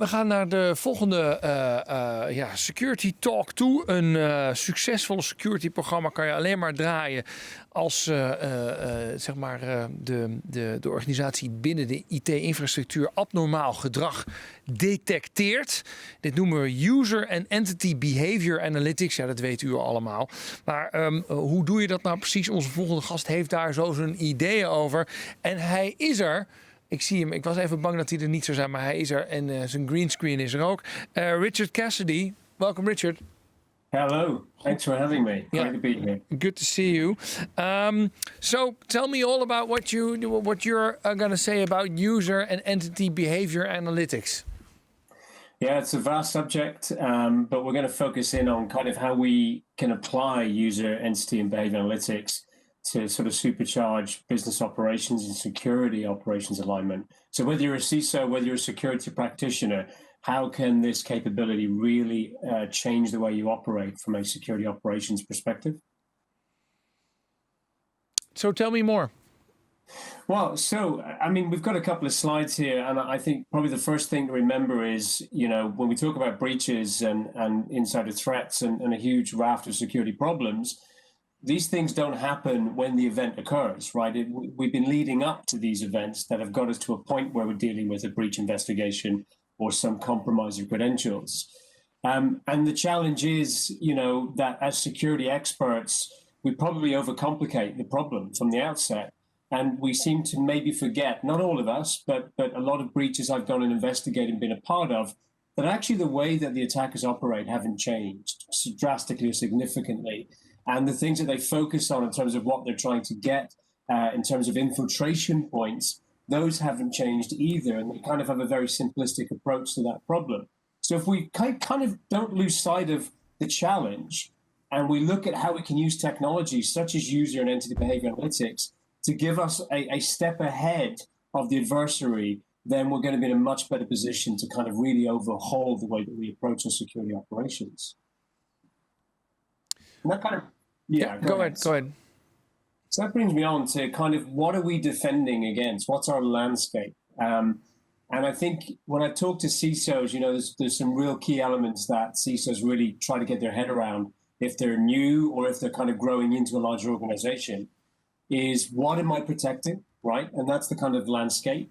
We gaan naar de volgende Security Talk toe. Een succesvolle security programma kan je alleen maar draaien als de organisatie binnen de IT-infrastructuur abnormaal gedrag detecteert. Dit noemen we User and Entity Behavior Analytics. Ja, dat weten u allemaal. Maar hoe doe je dat nou precies? Onze volgende gast heeft daar zo zijn ideeën over. En hij is er. Ik zie hem. Ik was even bang dat hij er niet zou zijn, maar hij is er. En zijn greenscreen is er ook. Richard Cassidy. Welcome, Richard. Hello. Thanks for having me. Great to be here. Good to see you. So tell me all about what you're going to say about user and entity behavior analytics. Yeah, it's a vast subject, but we're going to focus in on kind of how we can apply user, entity, and behavior analytics to sort of supercharge business operations and security operations alignment. So whether you're a CISO, whether you're a security practitioner, how can this capability really change the way you operate from a security operations perspective? So tell me more. Well, so, I mean, we've got a couple of slides here, and I think probably the first thing to remember is, you know, when we talk about breaches and insider threats and a huge raft of security problems, these things don't happen when the event occurs, right? We've been leading up to these events that have got us to a point where we're dealing with a breach investigation or some compromise of credentials. And the challenge is, you know, that as security experts, we probably overcomplicate the problem from the outset. And we seem to maybe forget, not all of us, but a lot of breaches I've gone and investigated and been a part of, that actually the way that the attackers operate haven't changed drastically or significantly. And the things that they focus on in terms of what they're trying to get, in terms of infiltration points, those haven't changed either. And they kind of have a very simplistic approach to that problem. So if we kind of don't lose sight of the challenge and we look at how we can use technologies such as user and entity behavior analytics to give us a step ahead of the adversary, then we're going to be in a much better position to kind of really overhaul the way that we approach our security operations. And that kind of, go ahead. So that brings me on to kind of what are we defending against? What's our landscape? And I think when I talk to CISOs, you know, there's some real key elements that CISOs really try to get their head around if they're new or if they're kind of growing into a larger organization, is what am I protecting, right? And that's the kind of landscape.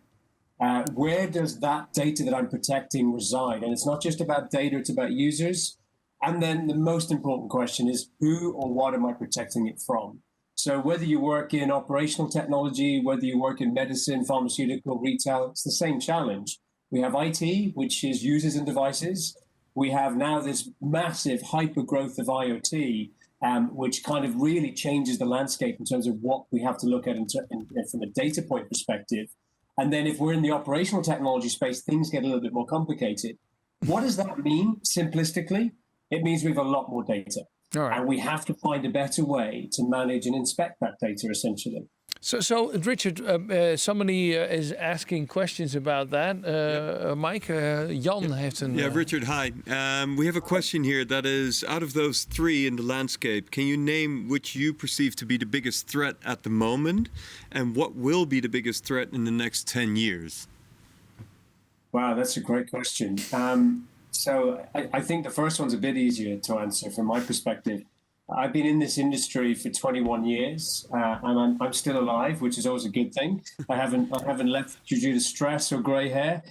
Where does that data that I'm protecting reside? And it's not just about data, it's about users. And then the most important question is who or what am I protecting it from? So whether you work in operational technology, whether you work in medicine, pharmaceutical, retail, it's the same challenge. We have IT, which is users and devices. We have now this massive hyper growth of IoT, which kind of really changes the landscape in terms of what we have to look at from a data point perspective. And then if we're in the operational technology space, things get a little bit more complicated. What does that mean simplistically? It means we have a lot more data. All right. And we have to find a better way to manage and inspect that data, essentially. So Richard, somebody is asking questions about that. Mike, Jan heeft een... Yeah, Richard, hi. We have a question here that is, out of those three in the landscape, can you name which you perceive to be the biggest threat at the moment? And what will be the biggest threat in the next 10 years? Wow, that's a great question. So I think the first one's a bit easier to answer from my perspective. I've been in this industry for 21 years, and I'm still alive, which is always a good thing. I haven't left due to stress or grey hair.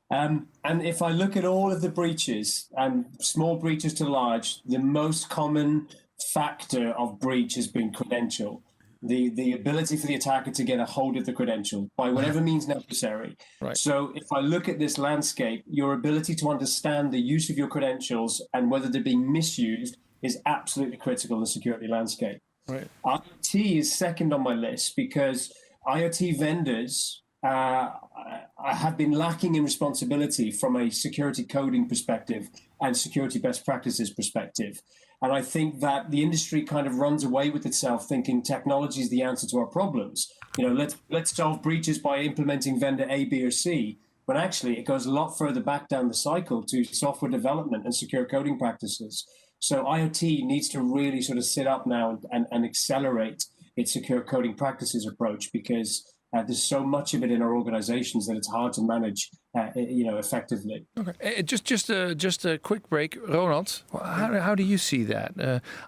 And if I look at all of the breaches, and small breaches to large, the most common factor of breach has been credential. The ability for the attacker to get a hold of the credential by whatever means necessary. Right. So if I look at this landscape, your ability to understand the use of your credentials and whether they're being misused is absolutely critical in the security landscape. Right. IoT is second on my list because IoT vendors have been lacking in responsibility from a security coding perspective and security best practices perspective. And I think that the industry kind of runs away with itself thinking technology is the answer to our problems. You know, let's solve breaches by implementing vendor A, B, or C. But actually, it goes a lot further back down the cycle to software development and secure coding practices. So IoT needs to really sort of sit up now and accelerate its secure coding practices approach because There's so much of it in our organizations that it's hard to manage, effectively. Okay. Just a quick break, Ronald. How do you see that?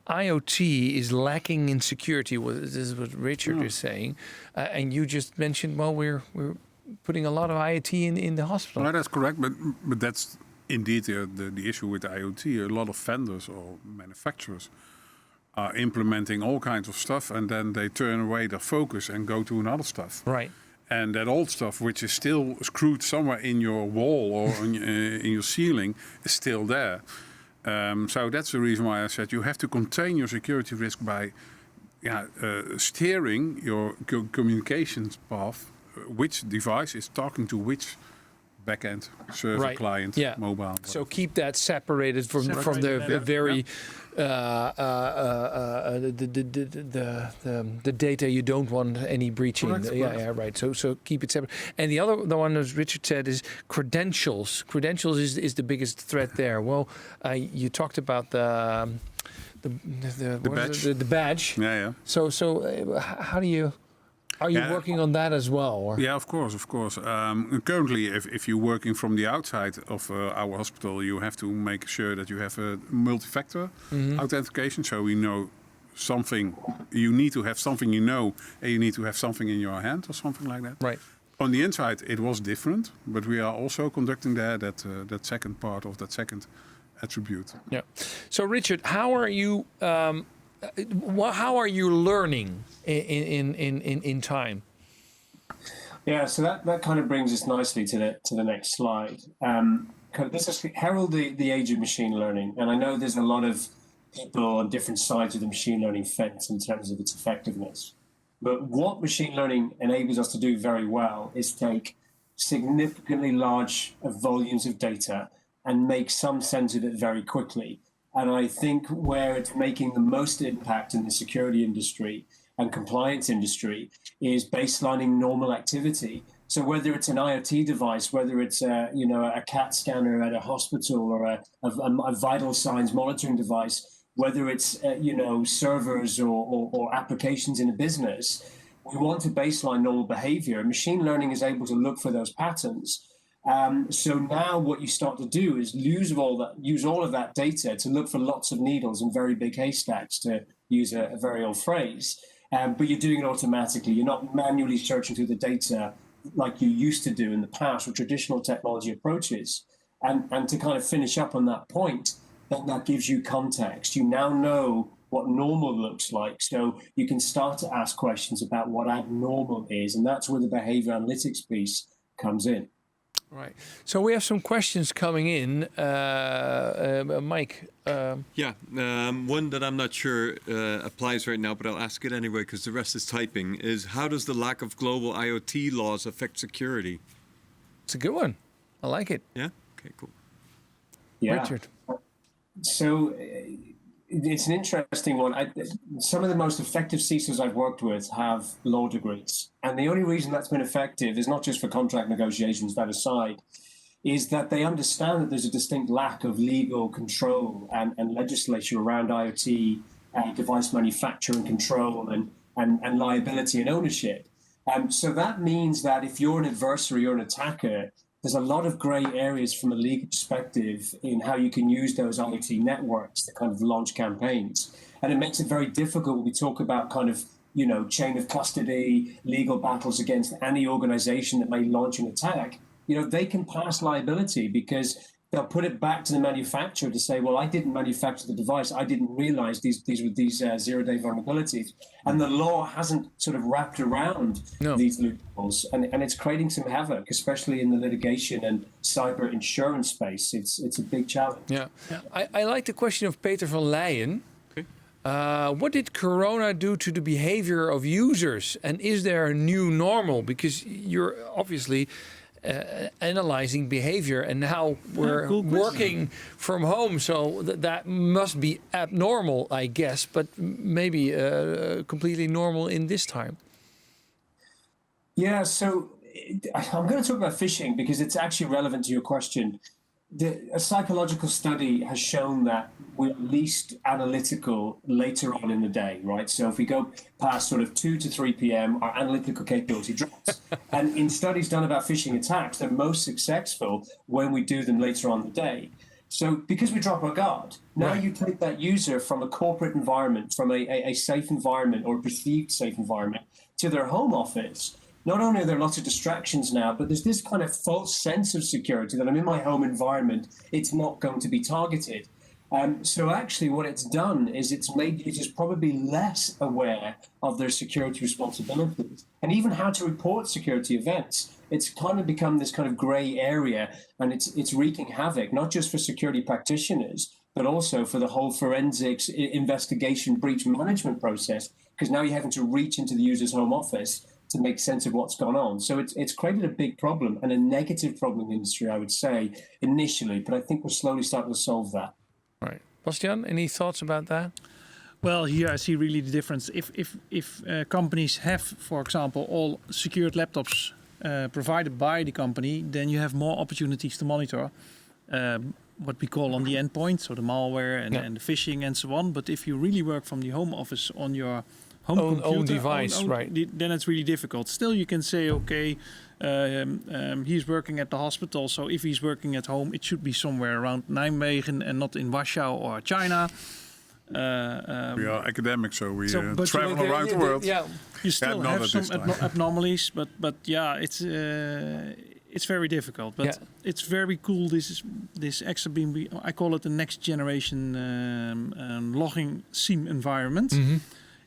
IoT is lacking in security. This is what Richard is saying, and you just mentioned. Well, we're putting a lot of IoT in the hospital. Well, that's correct, but that's indeed the issue with IoT. A lot of vendors or manufacturers are implementing all kinds of stuff, and then they turn away their focus and go to another stuff. Right. And that old stuff, which is still screwed somewhere in your wall or in your ceiling, is still there. So that's the reason why I said you have to contain your security risk by steering your communications path. Which device is talking to which backend server, client, mobile. So keep that separated from the very the data you don't want any breaching. Correct. Right. So keep it separate. And the one, as Richard said, is credentials. Credentials is the biggest threat there. Well, you talked about the badge. The badge. Yeah. So how do you? Are you working on that as well? Or? Yeah, of course. Currently, if you're working from the outside of our hospital, you have to make sure that you have a multi-factor authentication. So we know something, you need to have something and you need to have something in your hand or something like that. Right. On the inside, it was different, but we are also conducting that second part of that second attribute. Yeah. So, Richard, how are you? How are you learning in time? Yeah, so that kind of brings us nicely to the next slide. This is herald the age of machine learning, and I know there's a lot of people on different sides of the machine learning fence in terms of its effectiveness. But what machine learning enables us to do very well is take significantly large volumes of data and make some sense of it very quickly. And I think where it's making the most impact in the security industry and compliance industry is baselining normal activity. So whether it's an IoT device, whether it's a CAT scanner at a hospital or a vital signs monitoring device, whether it's servers or applications in a business, we want to baseline normal behavior. Machine learning is able to look for those patterns. So now what you start to do is use all of that data to look for lots of needles in very big haystacks, to use a very old phrase. But you're doing it automatically. You're not manually searching through the data like you used to do in the past with traditional technology approaches. And to kind of finish up on that point, that gives you context. You now know what normal looks like. So you can start to ask questions about what abnormal is. And that's where the behavior analytics piece comes in. Right. So we have some questions coming in. Mike. One that I'm not sure applies right now, but I'll ask it anyway because the rest is typing, is how does the lack of global IoT laws affect security? It's a good one. I like it. Yeah? Okay, cool. Yeah. Richard. So it's an interesting one. Some of the most effective CISOs I've worked with have law degrees. And the only reason that's been effective is not just for contract negotiations, that aside, is that they understand that there's a distinct lack of legal control and legislation around IoT device manufacture and control and liability and ownership. So that means that if you're an adversary or an attacker, there's a lot of gray areas from a legal perspective in how you can use those IoT networks to kind of launch campaigns. And it makes it very difficult when we talk about kind of, chain of custody, legal battles against any organization that may launch an attack. They can pass liability because they'll put it back to the manufacturer to say, well, I didn't manufacture the device. I didn't realize these were zero-day vulnerabilities. And the law hasn't sort of wrapped around these loopholes. And it's creating some havoc, especially in the litigation and cyber insurance space. It's a big challenge. Yeah. I like the question of Peter van Leijen. Okay. What did Corona do to the behavior of users? And is there a new normal? Because you're obviously analyzing behavior, and now we're working from home, so that must be abnormal, I guess, but maybe completely normal in this time. Yeah, so I'm going to talk about phishing because it's actually relevant to your question. a psychological study has shown that we're least analytical later on in the day, right? So if we go past sort of 2 to 3 p.m., our analytical capability drops. And in studies done about phishing attacks, they're most successful when we do them later on in the day. So because we drop our guard, now you take that user from a corporate environment, from a safe environment or a perceived safe environment to their home office. Not only are there lots of distractions now, but there's this kind of false sense of security that I'm in my home environment, it's not going to be targeted. So actually what it's done is it's made users probably less aware of their security responsibilities and even how to report security events. It's kind of become this kind of gray area, and it's wreaking havoc, not just for security practitioners, but also for the whole forensics investigation breach management process, because now you're having to reach into the user's home office to make sense of what's gone on. So it's created a big problem and a negative problem in the industry, I would say, initially, but I think we're slowly starting to solve that. Right. Bastian, any thoughts about that? Well, here I see really the difference. If companies have, for example, all secured laptops provided by the company, then you have more opportunities to monitor what we call on the endpoint, so the malware and the phishing and so on. But if you really work from the home office on your own device, right? Then it's really difficult. Still, you can say, okay, he's working at the hospital, so if he's working at home, it should be somewhere around Nijmegen and not in Warsaw or China. We are academics, so we travel around the world. Yeah, you still have some abnormalities, but yeah, it's very difficult. But it's very cool. This Exabeam, I call it the next generation logging SIEM environment. Mm-hmm.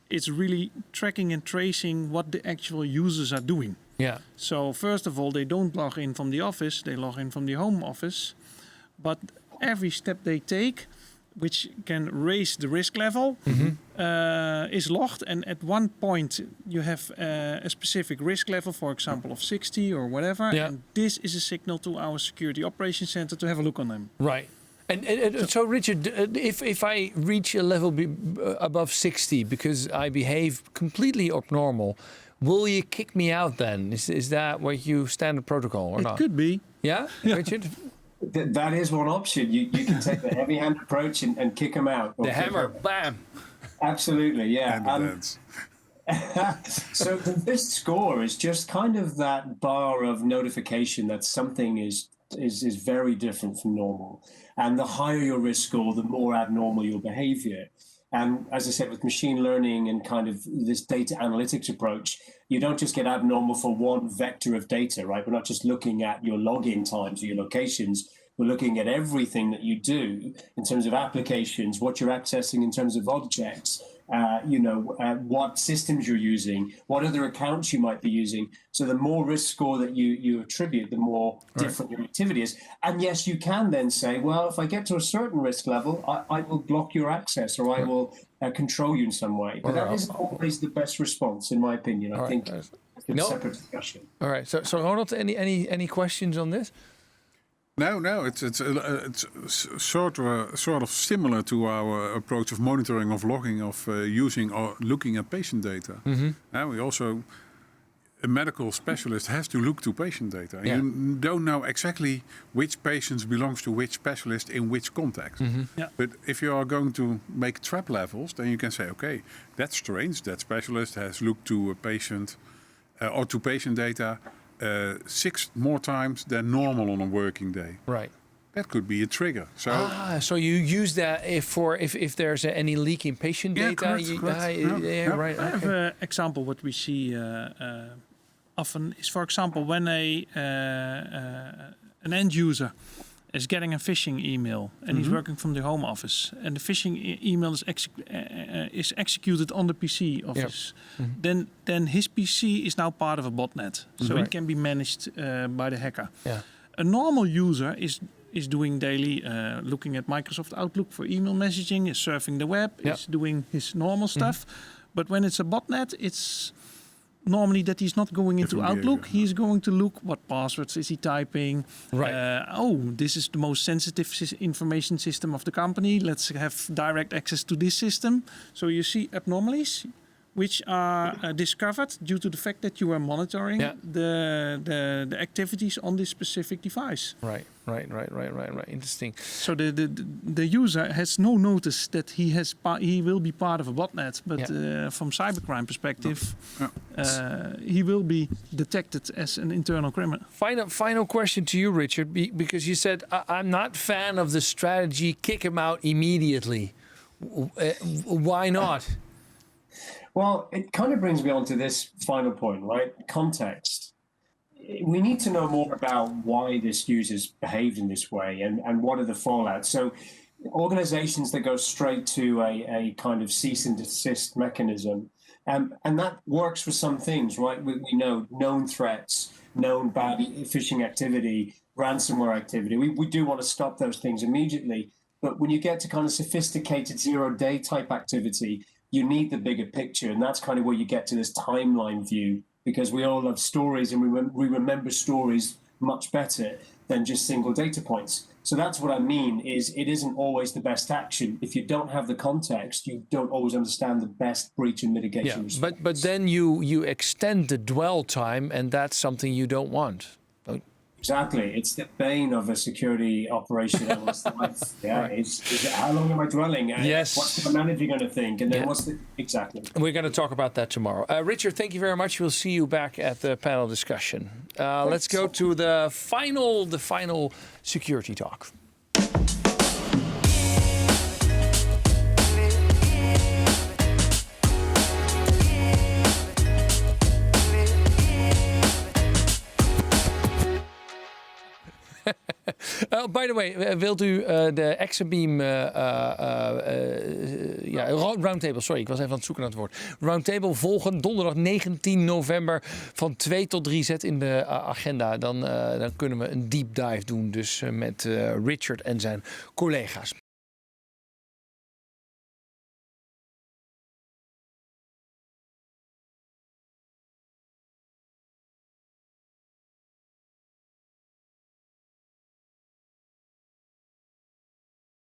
It's really tracking and tracing what the actual users are doing. Yeah. So first of all, they don't log in from the office; they log in from the home office. But every step they take, which can raise the risk level, is logged. And at one point, you have a specific risk level, for example, of 60 or whatever. Yeah. And this is a signal to our security operations center to have a look on them. Right. And so Richard, if I reach a level above 60 because I behave completely abnormal, will you kick me out then? Is that what you standard protocol or not? It could be. Yeah, Richard? That is one option. You can take the heavy hand approach and kick them out. The hammer, bam. Absolutely, yeah. So the risk score is just kind of that bar of notification that something is very different from normal. And the higher your risk score, the more abnormal your behavior. And as I said, with machine learning and kind of this data analytics approach, you don't just get abnormal for one vector of data, right? We're not just looking at your login times or your locations. We're looking at everything that you do in terms of applications, what you're accessing in terms of objects, what systems you're using, what other accounts you might be using. So the more risk score that you attribute, the more different your activity is. And yes, you can then say, well, if I get to a certain risk level, I will block your access or I will control you in some way. But that isn't always the best response, in my opinion. I think it's a separate discussion. All right. So Ronald, any questions on this? No, it's sort of similar to our approach of monitoring, of logging, of using or looking at patient data. Mm-hmm. We also, a medical specialist has to look to patient data. Yeah. You don't know exactly which patients belongs to which specialist in which context. Mm-hmm. Yeah. But if you are going to make trap levels, then you can say, okay, that's strange. That specialist has looked to a patient or to patient data 6 more times than normal on a working day. Right. That could be a trigger. So you use that if there's any leak in patient data. Correct. Right. I have an example. What we see often is, for example, when an end user is getting a phishing email and he's working from the home office, and the phishing email is executed on the PC of his, then his PC is now part of a botnet, so it can be managed by the hacker. Yeah. A normal user is doing daily, looking at Microsoft Outlook for email messaging, is surfing the web, is doing his normal stuff. But when it's a botnet, it's normally that he's not going into Outlook. He's going to look what passwords is he typing. Right. This is the most sensitive information system of the company. Let's have direct access to this system. So you see abnormalities which are discovered due to the fact that you are monitoring the activities on this specific device. Right. Right. Interesting. So the user has no notice that he will be part of a botnet, but from cybercrime perspective, he will be detected as an internal criminal. Final question to you, Richard, because you said I'm not fan of the strategy. Kick him out immediately. Why not? Well, it kind of brings me on to this final point, right? Context. We need to know more about why this user's behaved in this way and what are the fallouts. So organizations that go straight to a kind of cease and desist mechanism, and that works for some things, right? We know known threats, known bad phishing activity, ransomware activity. We do want to stop those things immediately. But when you get to kind of sophisticated zero-day type activity, you need the bigger picture. And that's kind of where you get to this timeline view, because we all love stories and we remember stories much better than just single data points. So that's what I mean, is it isn't always the best action. If you don't have the context, you don't always understand the best breach and mitigation response. But then you extend the dwell time, and that's something you don't want. Exactly. It's the bane of a security operation analyst's life. Yeah. Right. Is how long am I dwelling? Yes. What's the manager going to think? And then what's the... Exactly. We're going to talk about that tomorrow. Richard, thank you very much. We'll see you back at the panel discussion. Let's go to the final security talk. By the way, wilt u de Exabeam roundtable, sorry, ik was even aan het zoeken naar het woord. Roundtable volgen donderdag 19 november van 2 tot 3. Zet in de agenda. Dan kunnen we een deep dive doen, dus met Richard en zijn collega's.